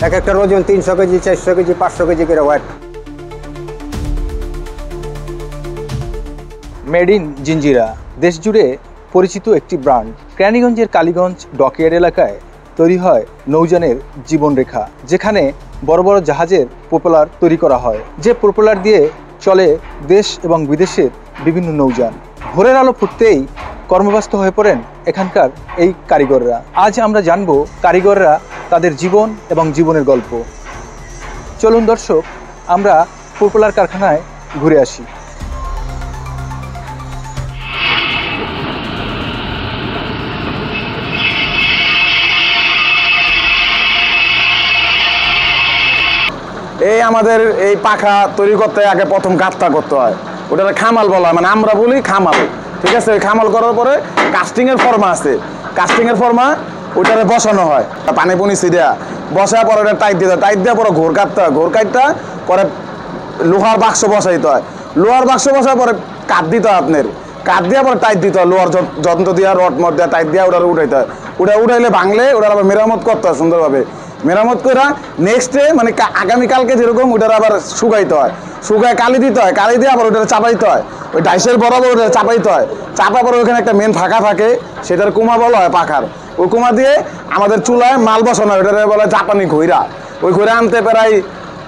এক একটার ওজন 300 কেজি, 400 কেজি, 500 কেজি করে ওয়েট। মেড ইন জিঞ্জিরা দেশ জুড়ে পরিচিত একটি ব্র্যান্ড। কেরানীগঞ্জের কালীগঞ্জ ডকইয়ার্ড এলাকায় তৈরি হয় নৌযানের জীবনরেখা, যেখানে বড় বড় জাহাজের প্রোপেলার তৈরি করা হয়, যে প্রোপেলার দিয়ে চলে দেশ এবং বিদেশের বিভিন্ন নৌযান। ভোরের আলো ফুটতেই কর্মব্যস্ত হয়ে পড়েন এখানকার এই কারিগররা। আজ আমরা জানব কারিগররা তাদের জীবন এবং জীবনের গল্প। চলুন দর্শক, আমরা প্রোপেলার কারখানায় ঘুরে আসি। এই আমাদের এই পাখা তৈরি করতে আগে প্রথম গাঁথটা করতে হয়, ওটা খামাল বলা হয়, মানে আমরা বলি খামাল। ঠিক আছে, ওই খামাল করার পরে কাস্টিংয়ের ফর্মা আছে, কাস্টিংয়ের ফর্মা ওইটারে বসানো হয়, পানি পুনি ছিড়া বসার পরে ওটা টাইট দিতে হয়, টাইট দেওয়ার পরে ঘোর কাটতে হয়, ঘোর কাটটা পরে লোহার বাক্স বসাইতে হয়, লোহার বাক্স বসার পরে কাঠ দিতে হয়, আপনার কাঠ দেওয়ার পরে টাইট দিতে হয়, লোহার যন্ত্র দিয়া রড মড দেওয়া টাইট দেওয়া ওটা উঠাইতে হয়, ওটা উঠাইলে ভাঙলে ওটার আবার মেরামত করতে হয় সুন্দরভাবে। মেরামত করে নেক্সট ডে মানে আগামীকালকে যেরকম ওটার আবার শুকাইতে হয়, শুকায় কালি দিতে হয়, কালি দিয়ে আবার ওটা চাপাইতে হয়, ওই ডাইসের বরাবর ওটা চাপাইতে হয়, চাপা পরে ওখানে একটা মেন ফাঁকা থাকে, সেটার কুমা বলা হয় পাখার। ওই কুমা দিয়ে আমাদের চুলায় মাল বসানো হয়, ওটার বলা হয় জাপানি ঘইরা। ওই ঘইরা আনতে প্রায়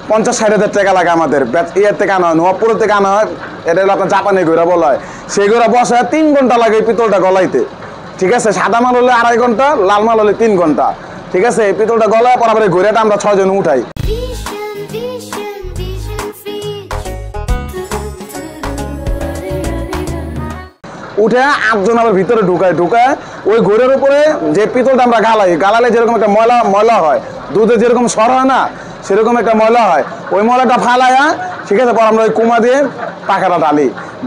50-60 টাকা লাগে আমাদের, ইয়ের থেকে আনা হয়, নবাবপুরের থেকে আনা হয়, এটা হলো আপনার জাপানি ঘইরা বলা হয়। সেই ঘইরা বসায় 3 ঘন্টা লাগে এই পিতলটা গলাইতে। ঠিক আছে, সাদা মাল হলে 2.5 ঘন্টা, লাল মাল হলে 3 ঘন্টা। ঠিক আছে, এই পিতলটা গলায় পর আবার এই ঘইরাটা আমরা 6 জন উঠাই। উঠে 8 জন আবার ভিতরে ঢুকায় ওই ঘোরের উপরে যে পিতলটা আমরা গালালে যেরকম একটা ময়লা হয়, দুধে যেরকম সর হয় না, সেরকম একটা ময়লা হয়, ওই ময়লাটা ফালায়া, ঠিক আছে, পর আমরা ওই কুমা দিয়ে পাখাটা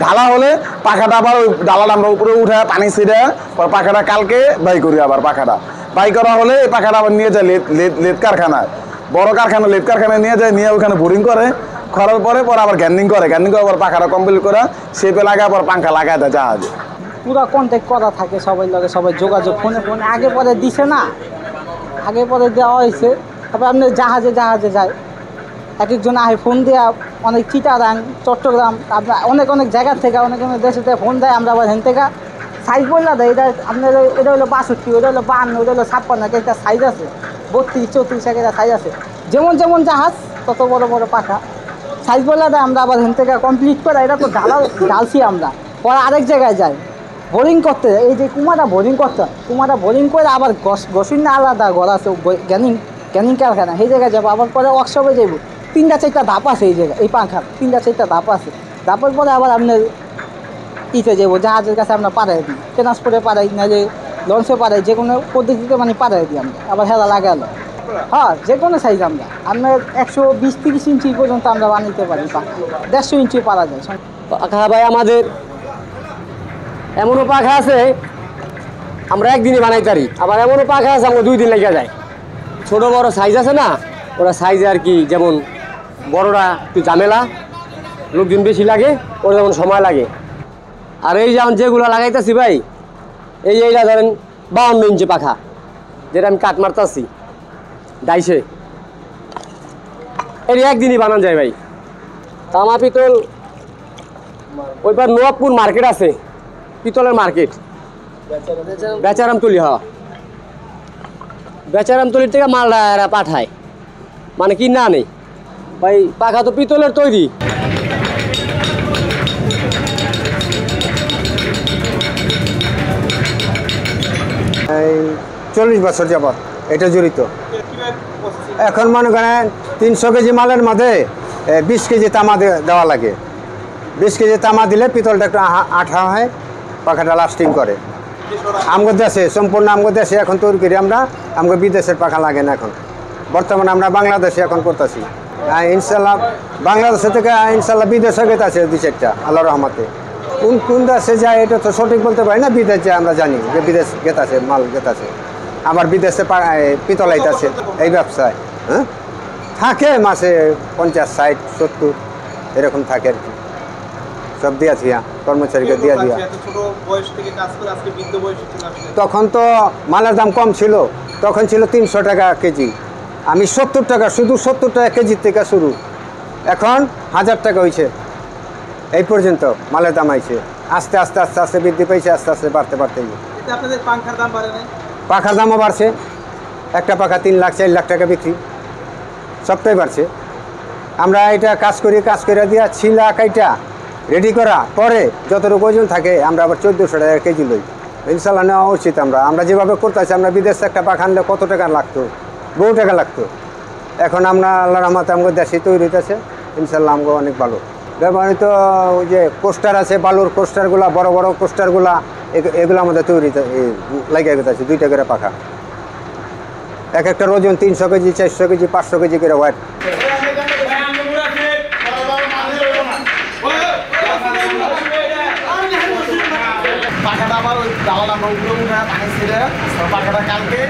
ঢালা হলে পাখাটা আবার ওই ডালাটা আমরা উপরে উঠে পানি ছিঁড়ে পর পাখাটা কালকে বাই করি। আবার পাখাটা বাই করা হলে এই পাখাটা আবার নিয়ে যায় লেদ কারখানায়, বড় কারখানা লেদ কারখানায় নিয়ে যায়, নিয়ে ওখানে বোরিং করে, করার পরে আবার গ্যান্ডিং করে পর পাখাটা কমপ্লিট করে শেপে লাগায় পর পাঙ্খা লাগায় দেয় জাহাজে। পুরা কন্ট্যাক্ট করা থাকে সবাই লগে, সবাই যোগাযোগ ফোনে আগে পরে দিছে না, আগে পরে দেওয়া হয়েছে। তারপরে আপনি জাহাজে যায়, এক একজন আহে ফোন দেওয়া, অনেক চিটাগাং, চট্টগ্রাম, আপনার অনেক জায়গার থেকে অনেক দেশের থেকে ফোন দেয়, আমরা আবার হেন থেকে সাইজ বললা দেয়। এটা আপনার এটা হলো 62, ওটা হলো 52, ওটা হলো 56, একটা সাইজ আছে 32, 34 একটা সাইজ আছে। যেমন জাহাজ তত বড় বড় পাখা সাইজ বললা দেয়, আমরা আবার হেন থেকে কমপ্লিট করে এটা তো ঢালছি আমরা, পরে আরেক জায়গায় যাই বোরিং করতে। এই যে কুমাটা বোরিং করতে, কুমাটা বোরিং করে আবার গসিন না আলাদা ঘর আছে গ্যানিং কারখানা, সেই জায়গায় যাবো, আবার পরে ওয়ার্কশপে যাবো। 3-4টা ধাপ আছে এই জায়গায়, এই পাখার 3-4টা ধাপ আছে। ধাপের পরে আবার আপনার ইতে যাবো, জাহাজের কাছে আমরা পাঠাই দিই, ট্রান্সপোর্টে পাঠাই, না যে লঞ্চে পাঠাই, যে কোনো পদ্ধতিতে মানে পাঠাই দিই আমরা, আবার হেলা লাগালো। হ্যাঁ, যে কোনো সাইজ আমরা আপনার 120-30 ইঞ্চি পর্যন্ত আমরা বানাইতে পারি, 150 ইঞ্চি পারা যায় পাখা। ভাই আমাদের এমনও পাখা আছে আমরা একদিনে বানাইতে পারি, আবার এমনও পাখা আছে আমরা 2 দিন লেগে যায়। ছোটো বড়ো সাইজ আছে না, ওরা সাইজে আর কি, যেমন বড়রা একটু ঝামেলা, লোকজন বেশি লাগে, ওরা যেমন সময় লাগে। আর এই যেমন যেগুলো লাগাইতেছি ভাই, এইটা ধরেন 52 ইঞ্চি পাখা, যেটা আমি কাট মারতেছি ডাইসে, এর একদিনই বানানো যায় ভাই। তামা পিতল ওইবার নবাবপুর মার্কেট আছে, পিতলের মার্কেট, বেচারামতলি। হওয়া বেচারামতলির থেকে মালটা এরা পাঠায়, মানে কি না নেই ভাই, পাখা তো পিতলের তৈরি। এই 40 বছর যাবত এটা জড়িত। এখন মনে করেন 300 কেজি মালের মধ্যে 20 কেজি তামা দেওয়া লাগে। 20 কেজি তামা দিলে পিতলটা একটু আঠা হয়, পাখাটা লাস্টিং করে। আমগো দেশে, সম্পূর্ণ আমগো দেশে এখন তৈরি করি আমরা, আমগো বিদেশের পাখা লাগে না এখন। বর্তমানে আমরা বাংলাদেশে এখন করতেছি, ইনশাল্লাহ বাংলাদেশে থেকে ইনশাল্লাহ বিদেশে গেতাছে 2-4টা, আল্লাহ রহমতে। কোন দেশে যায় এটা তো সঠিক বলতে পারি না, বিদেশ যায় আমরা জানি যে বিদেশ গেতাছে, মাল গেতাছে, আবার বিদেশে পিতল আইতাছে, এই ব্যবসায়। হ্যাঁ, থাকে মাসে 50-60-70 এরকম থাকে আর কি। সব দিয়া থিয়া কর্মচারীকে দিয়া। তখন তো মালের দাম কম ছিল, তখন ছিল 300 টাকা কেজি, আমি 70 টাকা, শুধু 70 টাকা কেজির থেকে শুরু, এখন 1000 টাকা হয়েছে। এই পর্যন্ত মালের দাম আইছে, আস্তে আস্তে আস্তে আস্তে বৃদ্ধি পেয়েছে, আস্তে আস্তে বাড়তে বাড়তে। আপনাদের পাখার দাম বাড়ে নাই? পাখার দামও বাড়ছে, একটা পাখা 3 লাখ 4 লাখ টাকা বিক্রি, সবটাই বাড়ছে। আমরা এটা কাজ করে দিয়া ছিলা কাইটা রেডি করা পরে যতটুকু ওজন থাকে আমরা আবার 1400 টাকা কেজি লই। ইনশাল্লাহ নেওয়া উচিত। আমরা যেভাবে করতেছি, আমরা বিদেশে একটা পাখা আনলে কত টাকা লাগতো, বহু টাকা লাগতো। এখন আমরা আল্লাহর রহমতে আমাদের দেশে তৈরি হইতেছে, ইনশাল্লাহ আমাকে অনেক ভালো ব্যবহৃত। ওই যে কোস্টার আছে, বালুর কোস্টারগুলা, বড় বড় কোস্টারগুলা, এগুলো আমাদের তৈরি লাগিয়ে গেছে। 2 টাকা করে পাখা, এক একটা ওজন 300 কেজি, 400 কেজি, 500 কেজি করে ওয়েট। পাখাটা আবার ওই দালাল আমরা উপরে উঠে পাখা ছেড়ে পাখাটা কালকে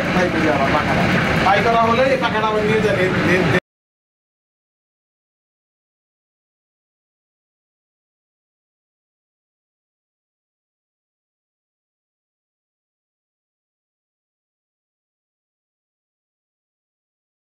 পাই করা হলে এই পাখাটা আমরা নিয়ে যাই